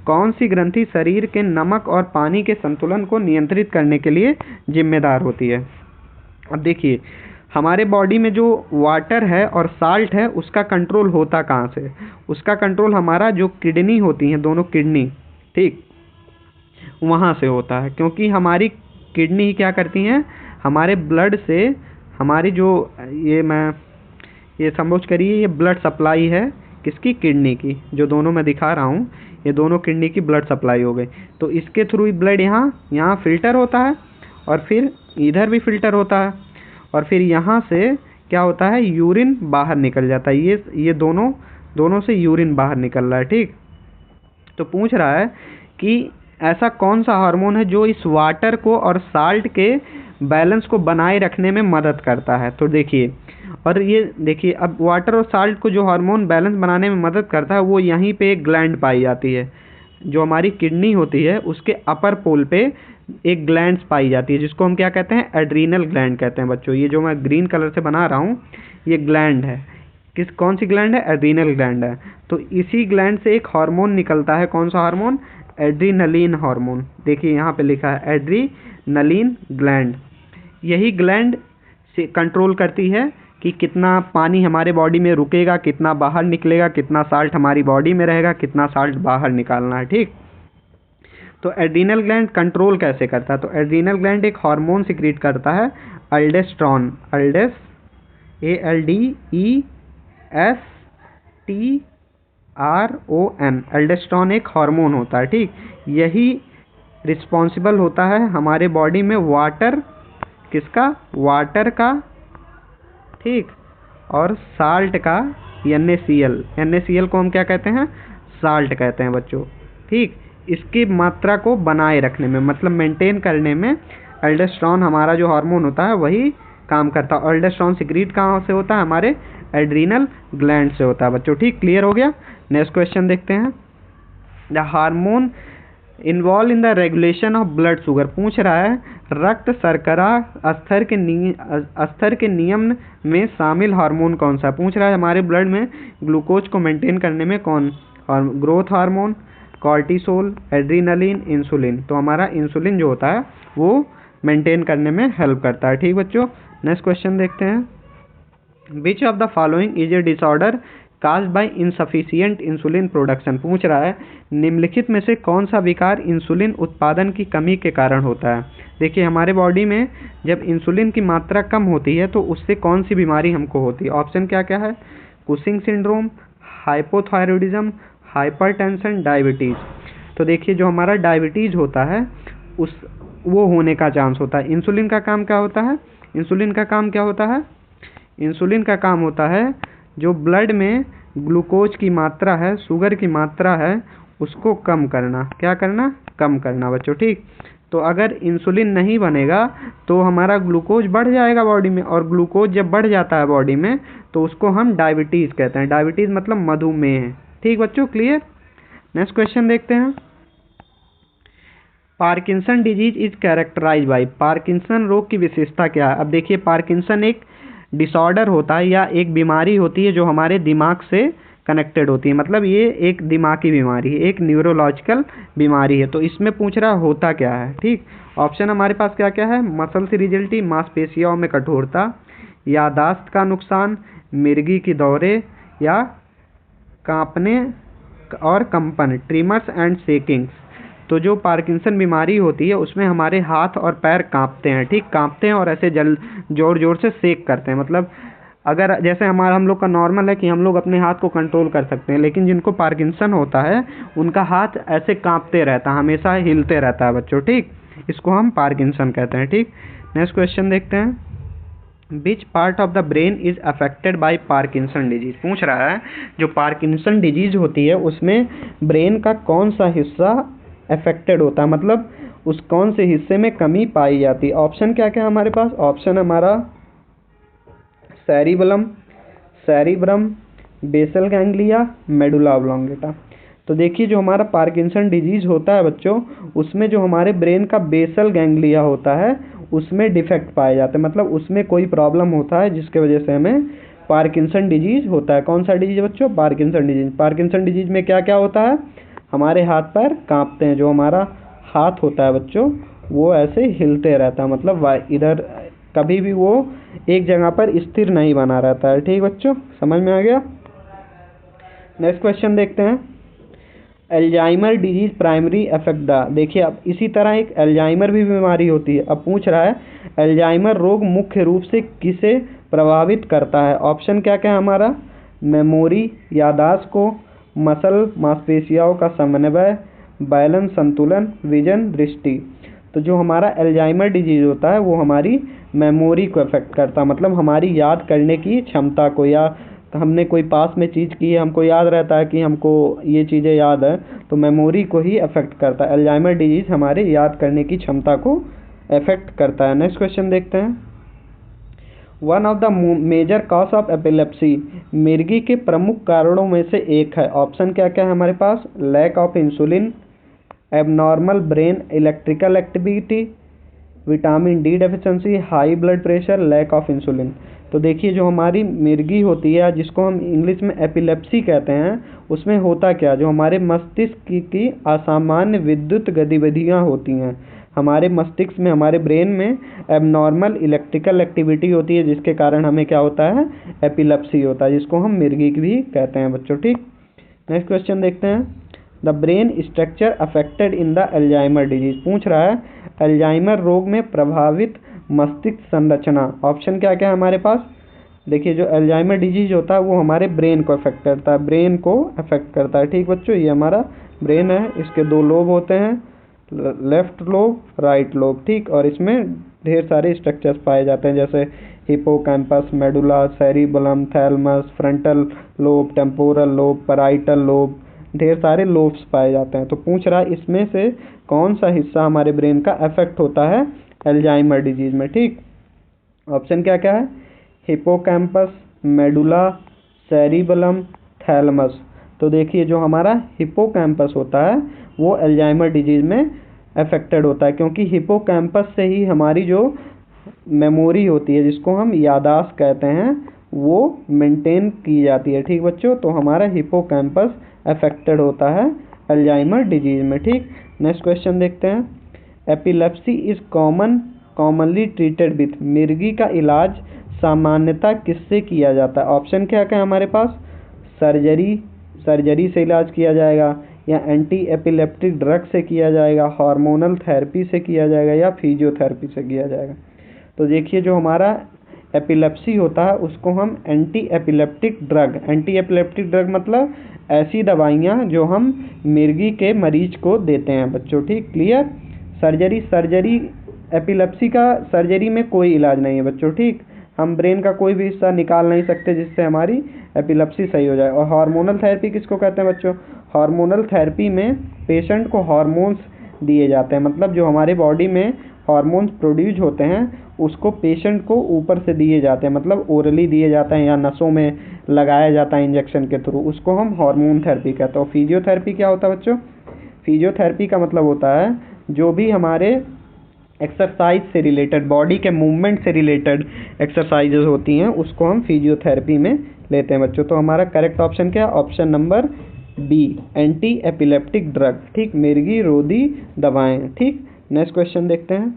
कौन सी ग्रंथि शरीर के नमक और पानी के संतुलन को नियंत्रित करने के लिए जिम्मेदार होती है। अब देखिए हमारे बॉडी में जो वाटर है और साल्ट है उसका कंट्रोल होता कहाँ से, उसका कंट्रोल हमारा जो किडनी होती हैं, दोनों किडनी, ठीक, वहाँ से होता है। क्योंकि हमारी किडनी क्या करती हैं, हमारे ब्लड से हमारी जो ये समझ करिए ये ब्लड सप्लाई है किसकी, किडनी की। जो दोनों मैं दिखा रहा हूँ ये दोनों किडनी की ब्लड सप्लाई हो गई। तो इसके थ्रू ही ब्लड यहाँ फिल्टर होता है और फिर इधर भी फिल्टर होता है और फिर यहाँ से क्या होता है, यूरिन बाहर निकल जाता है। ये दोनों से यूरिन बाहर निकल रहा है। ठीक, तो पूछ रहा है कि ऐसा कौन सा हार्मोन है जो इस वाटर को और साल्ट के बैलेंस को बनाए रखने में मदद करता है? तो देखिए, और ये देखिए, अब वाटर और साल्ट को जो हार्मोन बैलेंस बनाने में मदद करता है वो यहीं पे एक ग्लैंड पाई जाती है। जो हमारी किडनी होती है उसके अपर पोल पे एक ग्लैंड पाई जाती है जिसको हम क्या कहते हैं? एड्रीनल ग्लैंड कहते हैं बच्चों। ये जो मैं ग्रीन कलर से बना रहा हूँ ये ग्लैंड है। कौन सी ग्लैंड है? एड्रीनल ग्लैंड है। तो इसी ग्लैंड से एक हार्मोन निकलता है। कौन सा हार्मोन? Adrenaline hormone. देखिए यहाँ पे लिखा है एड्रीनलिन ग्लैंड। यही ग्लैंड से कंट्रोल करती है कि कितना पानी हमारे बॉडी में रुकेगा, कितना बाहर निकलेगा, कितना साल्ट हमारी बॉडी में रहेगा, कितना साल्ट बाहर निकालना है। ठीक, तो एड्रीनल ग्लैंड कंट्रोल कैसे करता है? तो एड्रीनल ग्लैंड एक हार्मोन सिक्रीट करता है, अल्डेस्ट्रॉन। ALDESTERON। अल्डेस्ट्रॉन एक हार्मोन होता है। ठीक, यही रिस्पॉन्सिबल होता है हमारे बॉडी में वाटर, किसका? वाटर का, ठीक, और साल्ट का, NaCl को हम क्या कहते हैं? साल्ट कहते हैं बच्चों। ठीक, इसकी मात्रा को बनाए रखने में, मतलब मेंटेन करने में अल्डेस्ट्रॉन हमारा जो हार्मोन होता है वही काम करता है। अल्डेस्ट्रॉन सिक्रीट कहाँ से होता है? हमारे एड्रीनल ग्लैंड से होता है बच्चों। ठीक, क्लियर हो गया? नेक्स्ट क्वेश्चन देखते हैं। The hormone involve in the regulation of blood sugar. पूछ रहा है रक्त शर्करा स्तर के नियमन में शामिल हार्मोन कौन सा? पूछ रहा है हमारे ब्लड में ग्लूकोज को मेंटेन करने में कौन? और growth hormone, cortisol, adrenaline, insulin. तो हमारा इंसुलिन जो होता है वो मेंटेन करने में हेल्प करता है। ठीक बच्चों, नेक्स्ट क्वेश्चन देखते हैं। Which of the following is a disorder caused by insufficient insulin production. पूछ रहा है निम्नलिखित में से कौन सा विकार इंसुलिन उत्पादन की कमी के कारण होता है? देखिए, हमारे बॉडी में जब इंसुलिन की मात्रा कम होती है तो उससे कौन सी बीमारी हमको होती है? ऑप्शन क्या क्या है? Cushing syndrome, hypothyroidism, hypertension, diabetes. तो देखिए, जो हमारा डायबिटीज़ होता है वो होने का चांस होता है। इंसुलिन का काम क्या होता है? इंसुलिन का काम क्या होता है? इंसुलिन का काम होता है जो ब्लड में ग्लूकोज की मात्रा है, शुगर की मात्रा है, उसको कम करना। क्या करना? कम करना बच्चों। ठीक, तो अगर इंसुलिन नहीं बनेगा तो हमारा ग्लूकोज बढ़ जाएगा बॉडी में, और ग्लूकोज जब बढ़ जाता है बॉडी में तो उसको हम डायबिटीज़ कहते हैं। डायबिटीज़ मतलब मधुमेह। ठीक बच्चों, क्लियर? नेक्स्ट क्वेश्चन देखते हैं। Parkinson disease is characterise by. Parkinson रोग की विशेषता क्या है? अब देखिए, पार्किंसन एक डिसऑर्डर होता है या एक बीमारी होती है जो हमारे दिमाग से कनेक्टेड होती है। मतलब ये एक दिमागी बीमारी है, एक न्यूरोलॉजिकल बीमारी है। तो इसमें पूछ रहा होता क्या है? ठीक, ऑप्शन हमारे पास क्या क्या है? मसल रिजिडिटी, मांसपेशियों में कठोरता, यादाश्त का नुकसान, मिर्गी की दौरे, या कांपने और कंपन, ट्रिमर्स एंड शेकिंग्स। तो जो पार्किंसन बीमारी होती है उसमें हमारे हाथ और पैर कांपते हैं। ठीक, कांपते हैं और ऐसे जोर जोर से शेक करते हैं। मतलब अगर जैसे हम लोग का नॉर्मल है कि हम लोग अपने हाथ को कंट्रोल कर सकते हैं, लेकिन जिनको पार्किंसन होता है उनका हाथ ऐसे कांपते रहता है, हमेशा हिलते रहता है बच्चों। ठीक, इसको हम पार्किंसन कहते हैं। ठीक, नेक्स्ट क्वेश्चन देखते हैं। Which part of the brain is affected by Parkinson disease. पूछ रहा है जो पार्किंसन डिजीज होती है उसमें ब्रेन का कौन सा हिस्सा अफेक्टेड होता है, मतलब उस कौन से हिस्से में कमी पाई जाती है? ऑप्शन क्या क्या है हमारे पास? ऑप्शन हमारा cerebrum, basal ganglia, medulla oblongata. तो देखिए, जो हमारा पार्किंसन डिजीज होता है बच्चों उसमें जो हमारे ब्रेन का बेसल गैंग्लिया होता है उसमें डिफेक्ट पाए जाते हैं। मतलब उसमें कोई प्रॉब्लम होता है जिसके वजह से हमें पार्किंसन डिजीज होता है। कौन सा डिजीज बच्चों? Parkinson disease. पार्किंसन डिजीज में क्या क्या होता है? हमारे हाथ पैर कांपते हैं, जो हमारा हाथ होता है बच्चों वो ऐसे हिलते रहता है, मतलब इधर कभी भी वो एक जगह पर स्थिर नहीं बना रहता है। ठीक बच्चों, समझ में आ गया? नेक्स्ट क्वेश्चन देखते हैं। Alzheimer disease primary affect the. देखिए, अब इसी तरह एक एल्जाइमर भी बीमारी होती है। अब पूछ रहा है एल्जाइमर रोग मुख्य रूप से किसे प्रभावित करता है? ऑप्शन क्या क्या है हमारा? मेमोरी, याददाश्त को, मसल मांसपेशियों का समन्वय, बैलेंस संतुलन, विजन दृष्टि। तो जो हमारा एल्जाइमर डिजीज होता है वो हमारी मेमोरी को अफेक्ट करता है, मतलब हमारी याद करने की क्षमता को या तो हमने कोई पास में चीज़ की है, हमको याद रहता है कि हमको ये चीज़ें याद है, तो मेमोरी को ही अफेक्ट करता है। अल्जाइमर डिजीज़ हमारे याद करने की क्षमता को अफेक्ट करता है। नेक्स्ट क्वेश्चन देखते हैं। One of the major cause of epilepsy, मिर्गी के प्रमुख कारणों में से एक है। ऑप्शन क्या क्या है हमारे पास? Lack of insulin, abnormal brain electrical activity, vitamin D deficiency, high blood pressure, lack of insulin. तो देखिए जो हमारी मिर्गी होती है, जिसको हम इंग्लिश में एपिलेप्सी कहते हैं, उसमें होता क्या, जो हमारे मस्तिष्क की असामान्य विद्युत गतिविधियां होती हैं, हमारे मस्तिष्क में, हमारे ब्रेन में एबनॉर्मल इलेक्ट्रिकल एक्टिविटी होती है, जिसके कारण हमें क्या होता है? एपिलेप्सी होता है, जिसको हम मिर्गी भी कहते हैं बच्चों। ठीक, नेक्स्ट क्वेश्चन देखते हैं। The brain structure affected in the Alzheimer disease, पूछ रहा है अल्जाइमर रोग में प्रभावित मस्तिष्क संरचना। ऑप्शन क्या क्या है हमारे पास? देखिए जो अल्जाइमर डिजीज होता है वो हमारे ब्रेन को अफेक्ट करता है, ब्रेन को अफेक्ट करता है। ठीक बच्चों, ये हमारा ब्रेन है, इसके दो लोब होते हैं, लेफ्ट लोब, राइट लोब। ठीक, और इसमें ढेर सारे स्ट्रक्चर्स पाए जाते हैं, जैसे hippocampus, medulla, cerebellum, thalamus, frontal lobe, temporal lobe, parietal lobe, ढेर सारे लोब्स पाए जाते हैं। तो पूछ रहा है इसमें से कौन सा हिस्सा हमारे ब्रेन का अफेक्ट होता है अल्जाइमर डिजीज में। ठीक, ऑप्शन क्या क्या है? Hippocampus, medulla, cerebellum, thalamus. तो देखिए जो हमारा हिपोकैम्पस होता है वो अल्जाइमर डिजीज में अफेक्टेड होता है, क्योंकि हिपोकैम्पस से ही हमारी जो मेमोरी होती है, जिसको हम याददाश्त कहते हैं, वो मेंटेन की जाती है। ठीक बच्चों, तो हमारा हिपोकैम्पस अफेक्टेड होता है अल्जाइमर डिजीज में। ठीक, नेक्स्ट क्वेश्चन देखते हैं। Epilepsy is commonly treated with, मिर्गी का इलाज सामान्यतः किससे किया जाता है? ऑप्शन क्या क्या है हमारे पास? सर्जरी से इलाज किया जाएगा, या एंटी एपिलेप्टिक ड्रग से किया जाएगा, हार्मोनल थेरेपी से किया जाएगा, या फिजियोथेरेपी से किया जाएगा। तो देखिए जो हमारा एपिलेप्सी होता है उसको हम एंटी एपिलेप्टिक ड्रग मतलब ऐसी दवाइयाँ जो हम मिर्गी के मरीज को देते हैं बच्चों। ठीक, क्लियर? सर्जरी एपिलेप्सी का सर्जरी में कोई इलाज नहीं है बच्चों। ठीक, हम ब्रेन का कोई भी हिस्सा निकाल नहीं सकते जिससे हमारी एपिलेप्सी सही हो जाए। और हार्मोनल थेरेपी किसको कहते हैं बच्चों? हार्मोनल थेरेपी में पेशेंट को हार्मोन्स दिए जाते हैं, मतलब जो हमारे बॉडी में हार्मोन्स प्रोड्यूस होते हैं उसको पेशेंट को ऊपर से दिए जाते हैं, मतलब ओरली दिए जाते हैं या नसों में लगाया जाता है इंजेक्शन के थ्रू, उसको हम हार्मोन थेरेपी कहते हैं। और फिजियोथेरेपी क्या होता है बच्चों? फिजियोथेरेपी का मतलब होता है जो भी हमारे एक्सरसाइज से रिलेटेड, बॉडी के मूवमेंट से रिलेटेड एक्सरसाइजेज होती हैं उसको हम फिजियोथेरेपी में लेते हैं बच्चों। तो हमारा करेक्ट ऑप्शन क्या है? Option number B, anti epileptic drug. ठीक, मिर्गी रोधी दवाएं। ठीक, नेक्स्ट क्वेश्चन देखते हैं।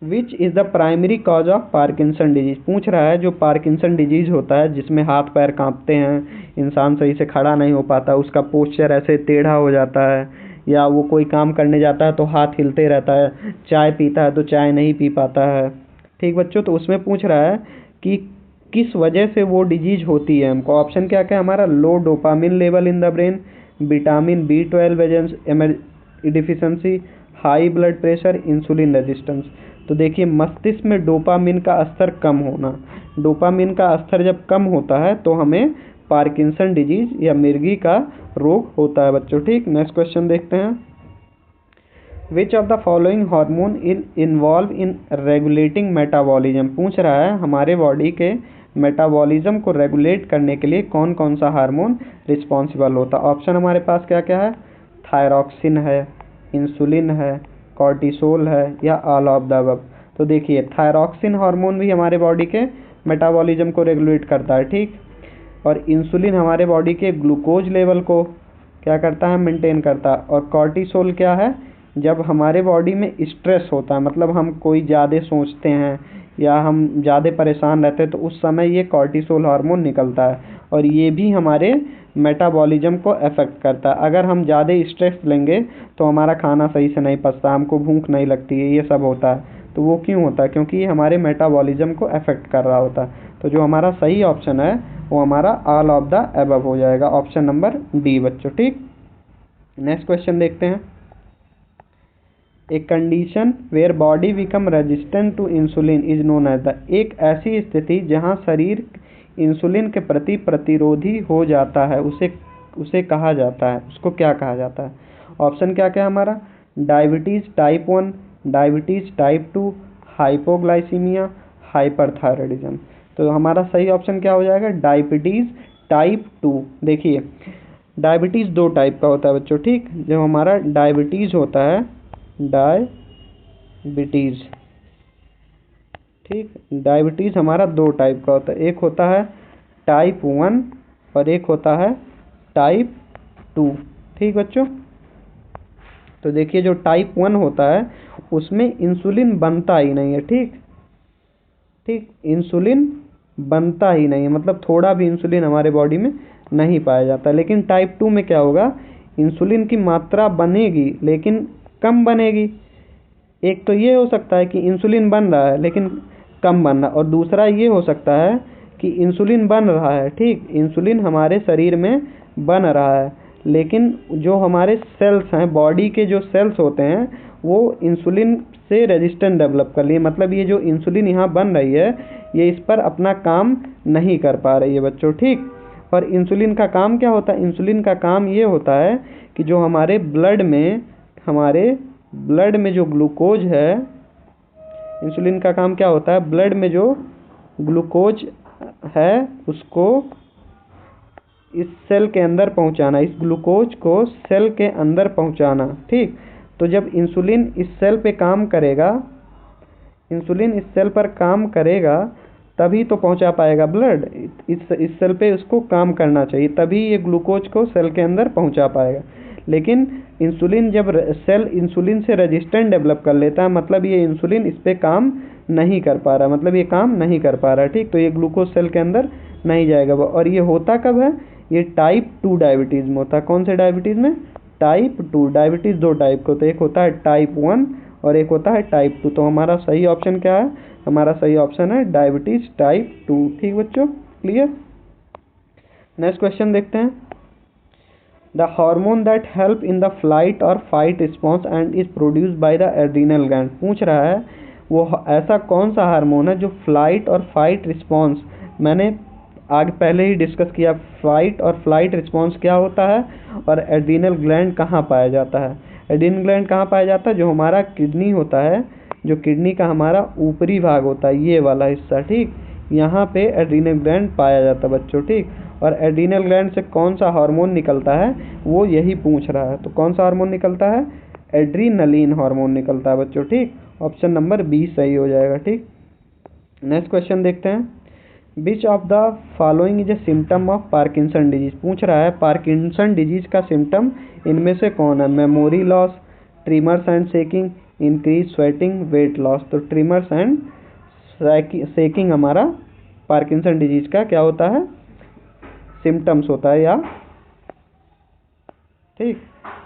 Which is the primary cause of Parkinson disease, पूछ रहा है जो पार्किंसन डिजीज होता है जिसमें हाथ पैर कांपते हैं, इंसान सही से खड़ा नहीं हो पाता, उसका पोस्चर ऐसे टेढ़ा हो जाता है, या वो कोई काम करने जाता है तो हाथ हिलते रहता है, चाय पीता है तो चाय नहीं पी पाता है। ठीक बच्चों, तो उसमें पूछ रहा है कि किस वजह से वो डिजीज होती है हमको। ऑप्शन क्या क्या है हमारा? Low dopamine level in the brain, vitamin B12 deficiency, high blood pressure, insulin resistance. तो देखिए मस्तिष्क में डोपामिन का स्तर कम होना, डोपामिन का स्तर जब कम होता है तो हमें पार्किंसन डिजीज या मिर्गी का रोग होता है बच्चों। ठीक, नेक्स्ट क्वेश्चन देखते हैं। Which of the following hormone involve in regulating metabolism, पूछ रहा है हमारे बॉडी के मेटाबॉलिज्म को रेगुलेट करने के लिए कौन कौन सा हार्मोन रिस्पॉन्सिबल होता है। ऑप्शन हमारे पास क्या क्या है? थायरॉक्सिन है, इंसुलिन है, कॉर्टिसोल है, या ऑल ऑफ द अबव। तो देखिए थायरॉक्सिन हार्मोन भी हमारे बॉडी के मेटाबॉलिज्म को रेगुलेट करता है। ठीक, और इंसुलिन हमारे बॉडी के ग्लूकोज लेवल को क्या करता है? मेंटेन करता है। और कॉर्टिसोल क्या है? जब हमारे बॉडी में स्ट्रेस होता है, मतलब हम कोई ज़्यादा सोचते हैं या हम ज़्यादा परेशान रहते हैं तो उस समय ये कॉर्टिसोल हार्मोन निकलता है, और ये भी हमारे मेटाबॉलिज्म को अफेक्ट करता है। अगर हम ज़्यादा स्ट्रेस लेंगे तो हमारा खाना सही से नहीं पचता, हमको भूख नहीं लगती है, ये सब होता है। तो वो क्यों होता है? क्योंकि ये हमारे मेटाबॉलिज्म को अफेक्ट कर रहा होता है। तो जो हमारा सही ऑप्शन है वो हमारा ऑल ऑफ द अबव हो जाएगा, ऑप्शन नंबर डी बच्चों। ठीक, नेक्स्ट क्वेश्चन देखते हैं। A condition where body become resistant to insulin is known as the, एक ऐसी स्थिति जहां शरीर इंसुलिन के प्रति प्रतिरोधी हो जाता है उसे उसे कहा जाता है, उसको क्या कहा जाता है? ऑप्शन क्या क्या है हमारा? Diabetes type 1, diabetes type 2, hypoglycaemia, hyperthyroidism. तो हमारा सही ऑप्शन क्या हो जाएगा? Diabetes type 2। देखिए डायबिटीज़ दो टाइप का होता है बच्चों, ठीक। जो हमारा डायबिटीज़ होता है, डायबिटीज़, ठीक, डायबिटीज़ हमारा दो टाइप का होता है, एक होता है टाइप 1 और एक होता है टाइप 2, ठीक बच्चों। तो देखिए जो टाइप 1 होता है उसमें इंसुलिन बनता ही नहीं है, ठीक ठीक, इंसुलिन बनता ही नहीं है, मतलब थोड़ा भी इंसुलिन हमारे बॉडी में नहीं पाया जाता। लेकिन टाइप 2 में क्या होगा? इंसुलिन की मात्रा बनेगी लेकिन कम बनेगी। एक तो ये हो सकता है कि इंसुलिन बन रहा है लेकिन कम बन रहा है, और दूसरा ये हो सकता है कि इंसुलिन बन रहा है, ठीक, इंसुलिन हमारे शरीर में बन रहा है लेकिन जो हमारे सेल्स हैं, बॉडी के जो सेल्स होते हैं, वो इंसुलिन से रेजिस्टेंस डेवलप कर लिए, मतलब ये जो इंसुलिन यहाँ बन रही है ये इस पर अपना काम नहीं कर पा रही है बच्चों, ठीक। और इंसुलिन का काम क्या होता है? इंसुलिन का काम ये होता है कि जो हमारे ब्लड में जो ग्लूकोज है, इंसुलिन का काम क्या होता है? ब्लड में जो ग्लूकोज है उसको इस सेल के अंदर पहुंचाना, इस ग्लूकोज को सेल के अंदर पहुंचाना, ठीक। तो जब इंसुलिन इस सेल पे काम करेगा, इंसुलिन इस सेल पर काम करेगा तभी तो पहुंचा पाएगा ब्लड, इस सेल पे उसको काम करना चाहिए, तभी ये ग्लूकोज को सेल के अंदर पहुंचा पाएगा। लेकिन इंसुलिन जब सेल इंसुलिन से रेजिस्टेंस डेवलप कर लेता है, मतलब ये इंसुलिन इस पे काम नहीं कर पा रहा, मतलब ये काम नहीं कर पा रहा, ठीक। तो ये ग्लूकोज सेल के अंदर नहीं जाएगा। और ये होता कब है? ये टाइप 2 डायबिटीज़ में होता है। कौन से डायबिटीज़ में? टाइप 2। डायबिटीज़ दो टाइप का होता है, एक होता है टाइप 1 और एक होता है टाइप 2। तो हमारा सही ऑप्शन क्या है? हमारा सही ऑप्शन है डायबिटीज़ टाइप 2, ठीक बच्चों, क्लियर। नेक्स्ट क्वेश्चन देखते हैं। The hormone that help in the flight और fight response and is produced by the adrenal gland. पूछ रहा है वो ऐसा कौन सा हार्मोन है जो फ्लाइट और फाइट रिस्पॉन्स, मैंने आगे पहले ही डिस्कस किया फाइट और फ्लाइट रिस्पॉन्स क्या होता है और एड्रीनल ग्लैंड कहाँ पाया जाता है। एड्रीनल ग्लैंड कहाँ पाया जाता है? जो हमारा किडनी होता है, जो किडनी का हमारा ऊपरी भाग होता है, ये वाला हिस्सा, ठीक, यहाँ पे एड्रीनल ग्लैंड पाया जाता है बच्चों, ठीक। और एड्रीनल ग्लैंड से कौन सा हार्मोन निकलता है वो यही पूछ रहा है। तो कौन सा हार्मोन निकलता है? एड्रीनलिन हार्मोन निकलता है बच्चों, ठीक। ऑप्शन नंबर बी सही हो जाएगा, ठीक। नेक्स्ट क्वेश्चन देखते हैं। Which of the following is a symptom of Parkinson disease. पूछ रहा है पार्किंसन डिजीज का सिम्टम इनमें से कौन है? Memory loss, trimmers and shaking, increase sweating, weight loss. तो ट्रिमर्स एंड शेकिंग हमारा पार्किंसन डिजीज का क्या होता है? सिम्टम्स होता है, या ठीक।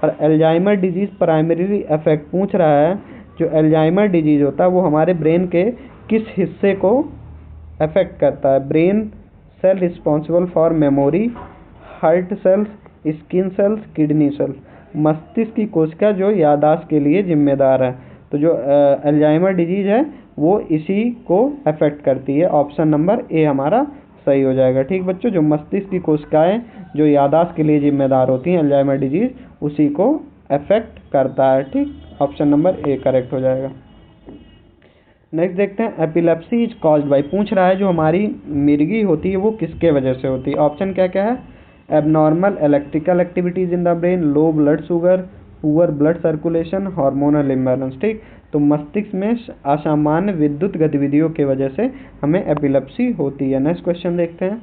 और एल्जाइमर डिजीज प्राइमरीली अफेक्ट, पूछ रहा है जो एल्जाइमर डिजीज होता है वो हमारे ब्रेन के किस हिस्से को अफेक्ट करता है? Brain cell responsible for memory, heart cells, skin cells, kidney cells. मस्तिष्क की कोशिका जो याददाश्त के लिए जिम्मेदार है। तो जो एल्जाइमर डिजीज है वो इसी को अफेक्ट करती है। ऑप्शन नंबर ए हमारा सही हो जाएगा, ठीक बच्चों। जो मस्तिष्क की कोशिकाएं जो याददाश्त के लिए जिम्मेदार होती हैं, एल्जाइमर डिजीज उसी को अफेक्ट करता है, ठीक। ऑप्शन नंबर ए करेक्ट हो जाएगा। नेक्स्ट देखते हैं। एपिलेप्सी इज कॉज्ड बाय, पूछ रहा है जो हमारी मिर्गी होती है वो किसके वजह से होती है? ऑप्शन क्या क्या है? Abnormal electrical activities in the brain, low blood sugar, poor blood circulation, hormonal imbalance, ठीक। तो मस्तिष्क में असामान्य विद्युत गतिविधियों की वजह से हमें एपिलेप्सी होती है। नेक्स्ट क्वेश्चन देखते हैं।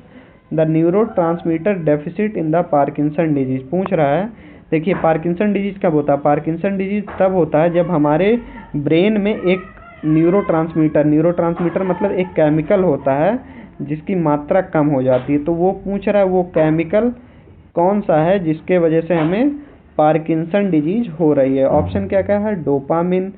The neurotransmitter deficit in the Parkinson disease. पूछ रहा है देखिए पार्किंसन डिजीज कब होता है? पार्किंसन डिजीज तब होता है जब हमारे ब्रेन में एक न्यूरोट्रांसमीटर मतलब एक केमिकल होता है जिसकी मात्रा कम हो जाती है। तो वो पूछ रहा है वो केमिकल कौन सा है जिसके वजह से हमें पार्किंसन डिजीज हो रही है? ऑप्शन क्या क्या है? डोपामिन,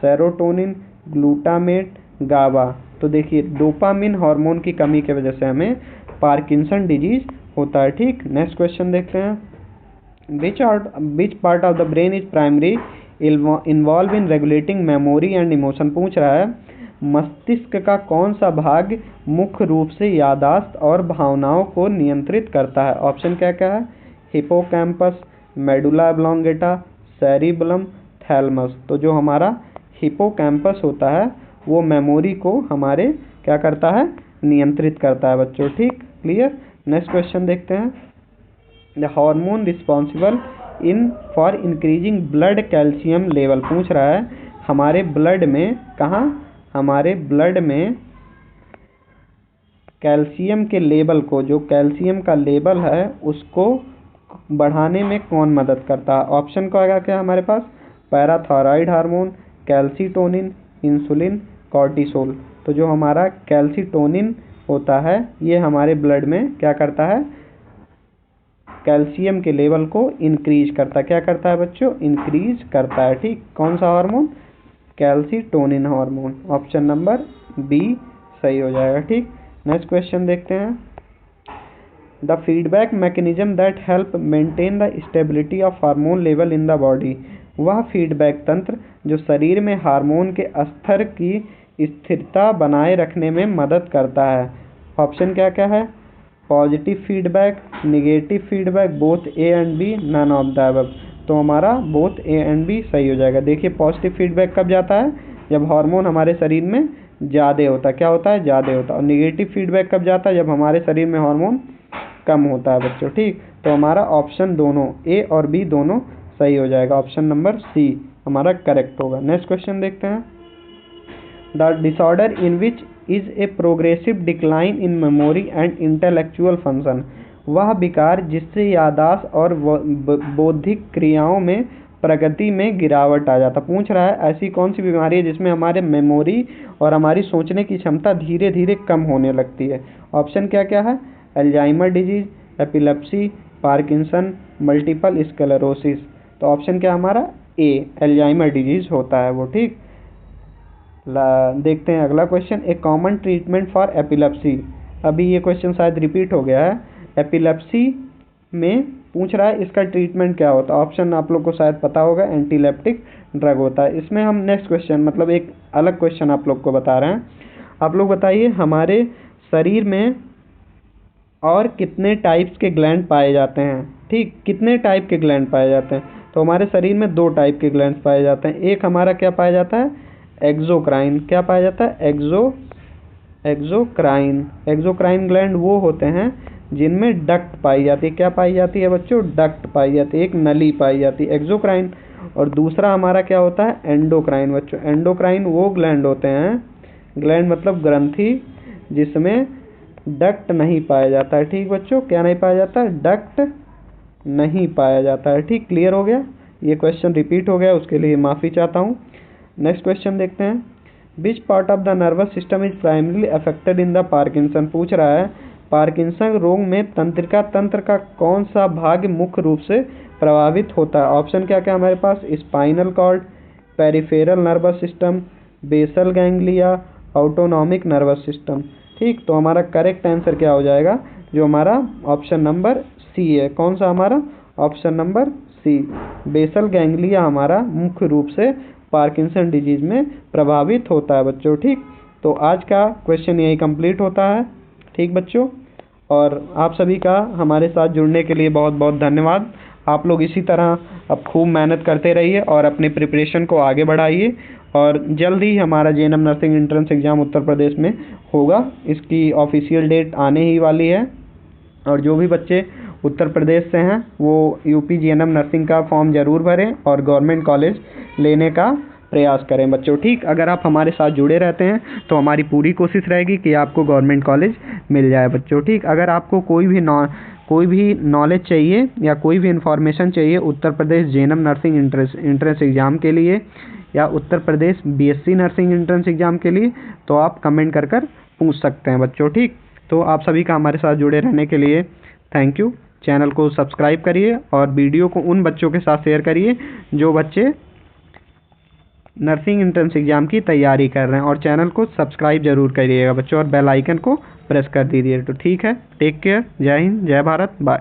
सेरोटोनिन, ग्लूटामेट, गाबा। तो देखिए डोपामिन हार्मोन की कमी की वजह से हमें पार्किंसन डिजीज होता है, ठीक। नेक्स्ट क्वेश्चन देखते हैं। Which part of the brain is primary involve in regulating memory and emotion. पूछ रहा है मस्तिष्क का कौन सा भाग मुख्य रूप से याददाश्त और भावनाओं को नियंत्रित करता है? ऑप्शन क्या क्या है? Hippocampus, medulla oblongata, cerebellum, thalamus. तो जो हमारा हिपोकैम्पस होता है वो मेमोरी को हमारे क्या करता है? नियंत्रित करता है बच्चों। ठीक, क्लियर। नेक्स्ट क्वेश्चन देखते हैं। The hormone responsible for increasing blood calcium level. पूछ रहा है हमारे ब्लड में, कहाँ? हमारे ब्लड में कैल्शियम के लेवल को, जो कैल्शियम का लेवल है उसको बढ़ाने में कौन मदद करता है? ऑप्शन का क्या क्या हमारे पास? Parathyroid hormone, calcitonin, insulin, cortisol. तो जो हमारा कैल्सीटोनिन होता है ये हमारे ब्लड में क्या करता है? कैल्शियम के लेवल को इंक्रीज करता है। क्या करता है बच्चों? इंक्रीज करता है। ठीक, कौन सा hormone? Calcitonin hormone. Option number B सही हो जाएगा। ठीक, नेक्स्ट क्वेश्चन देखते हैं। The feedback mechanism that help maintain the stability of hormone level in the body. वह फीडबैक तंत्र जो शरीर में हार्मोन के स्तर की स्थिरता बनाए रखने में मदद करता है। ऑप्शन क्या क्या है? Positive feedback, negative feedback, both A and B, none of the above. तो हमारा बोथ ए एंड बी सही हो जाएगा। देखिए पॉजिटिव फीडबैक कब जाता है? जब हार्मोन हमारे शरीर में ज़्यादा होता है। क्या होता है? ज़्यादा होता है। और निगेटिव फीडबैक कब जाता है? जब हमारे शरीर में हार्मोन कम होता है बच्चों। ठीक, तो हमारा ऑप्शन दोनों ए और बी दोनों सही हो जाएगा। ऑप्शन नंबर सी हमारा करेक्ट होगा। नेक्स्ट क्वेश्चन देखते हैं। The disorder in which is a progressive decline in memory and intellectual function. वह विकार जिससे याददाश्त और बौद्धिक क्रियाओं में प्रगति में गिरावट आ जाता। पूछ रहा है ऐसी कौन सी बीमारी है जिसमें हमारे मेमोरी और हमारी सोचने की क्षमता धीरे धीरे कम होने लगती है? ऑप्शन क्या क्या है? Alzheimer disease, epilepsy, Parkinson, multiple sclerosis. तो ऑप्शन क्या हमारा? ए, अल्जाइमर डिजीज होता है वो। ठीक, देखते हैं अगला question. A common treatment for epilepsy. अभी ये क्वेश्चन शायद रिपीट हो गया है। एपिलेप्सी में पूछ रहा है इसका ट्रीटमेंट क्या होता है? ऑप्शन आप लोग को शायद पता होगा, एंटीलेप्टिक ड्रग होता है। इसमें हम नेक्स्ट क्वेश्चन मतलब एक अलग क्वेश्चन आप लोग को बता रहे हैं। आप लोग बताइए हमारे शरीर में और कितने टाइप्स के ग्लैंड पाए जाते हैं? ठीक, कितने टाइप के ग्लैंड पाए जाते हैं? तो हमारे शरीर में दो टाइप के ग्लैंड पाए जाते हैं। एक हमारा क्या पाया जाता है? एक्सोक्राइन। क्या पाया जाता है? एक्सोक्राइन। एक्सोक्राइन ग्लैंड वो होते हैं जिनमें डक्ट पाई जाती है। क्या पाई जाती है बच्चों? डक्ट पाई जाती है, एक नली पाई जाती है, एक्सोक्राइन। और दूसरा हमारा क्या होता है? एंडोक्राइन बच्चों। एंडोक्राइन वो ग्लैंड होते हैं, ग्लैंड मतलब ग्रंथि, जिसमें डक्ट नहीं पाया जाता है। ठीक बच्चों, क्या नहीं पाया जाता है? डक्ट नहीं पाया जाता है। ठीक, क्लियर हो गया। ये क्वेश्चन रिपीट हो गया, उसके लिए माफ़ी चाहता हूँ। नेक्स्ट क्वेश्चन देखते हैं। Which part of the nervous system is primarily affected in the Parkinson. पूछ रहा है पार्किंसन रोग में तंत्रिका तंत्र का कौन सा भाग मुख्य रूप से प्रभावित होता है? ऑप्शन क्या क्या हमारे पास? Spinal cord, peripheral nervous system, basal ganglia, autonomic nervous system. ठीक, तो हमारा करेक्ट आंसर क्या हो जाएगा? जो हमारा ऑप्शन नंबर सी है। कौन सा हमारा? Option number C, basal ganglia हमारा मुख्य रूप से पार्किंसन डिजीज में प्रभावित होता है बच्चों। ठीक, तो आज का क्वेश्चन यही कंप्लीट होता है। ठीक बच्चों, और आप सभी का हमारे साथ जुड़ने के लिए बहुत बहुत धन्यवाद। आप लोग इसी तरह अब खूब मेहनत करते रहिए और अपनी प्रिपरेशन को आगे बढ़ाइए। और जल्द ही हमारा JNM nursing entrance exam Uttar Pradesh में होगा। इसकी ऑफिशियल डेट आने ही वाली है। और जो भी बच्चे उत्तर प्रदेश से हैं वो यूपी जेएनएम नर्सिंग का फॉर्म ज़रूर भरें और गवर्नमेंट कॉलेज लेने का प्रयास करें बच्चों। ठीक, अगर आप हमारे साथ जुड़े रहते हैं तो हमारी पूरी कोशिश रहेगी कि आपको गवर्नमेंट कॉलेज मिल जाए बच्चों। ठीक, अगर आपको कोई भी नॉलेज चाहिए या कोई भी इन्फॉर्मेशन चाहिए Uttar Pradesh JNM nursing entrance exam के लिए या Uttar Pradesh BSc nursing entrance exam के लिए, तो आप कमेंट कर पूछ सकते हैं बच्चों। ठीक, तो आप सभी का हमारे साथ जुड़े रहने के लिए थैंक यू। चैनल को सब्सक्राइब करिए और वीडियो को उन बच्चों के साथ शेयर करिए जो बच्चे नर्सिंग एंट्रेंस एग्ज़ाम की तैयारी कर रहे हैं। और चैनल को सब्सक्राइब जरूर करिएगा बच्चों और बेल आइकन को प्रेस कर दीजिए। तो ठीक है, टेक केयर, जय हिंद, जय भारत, बाय।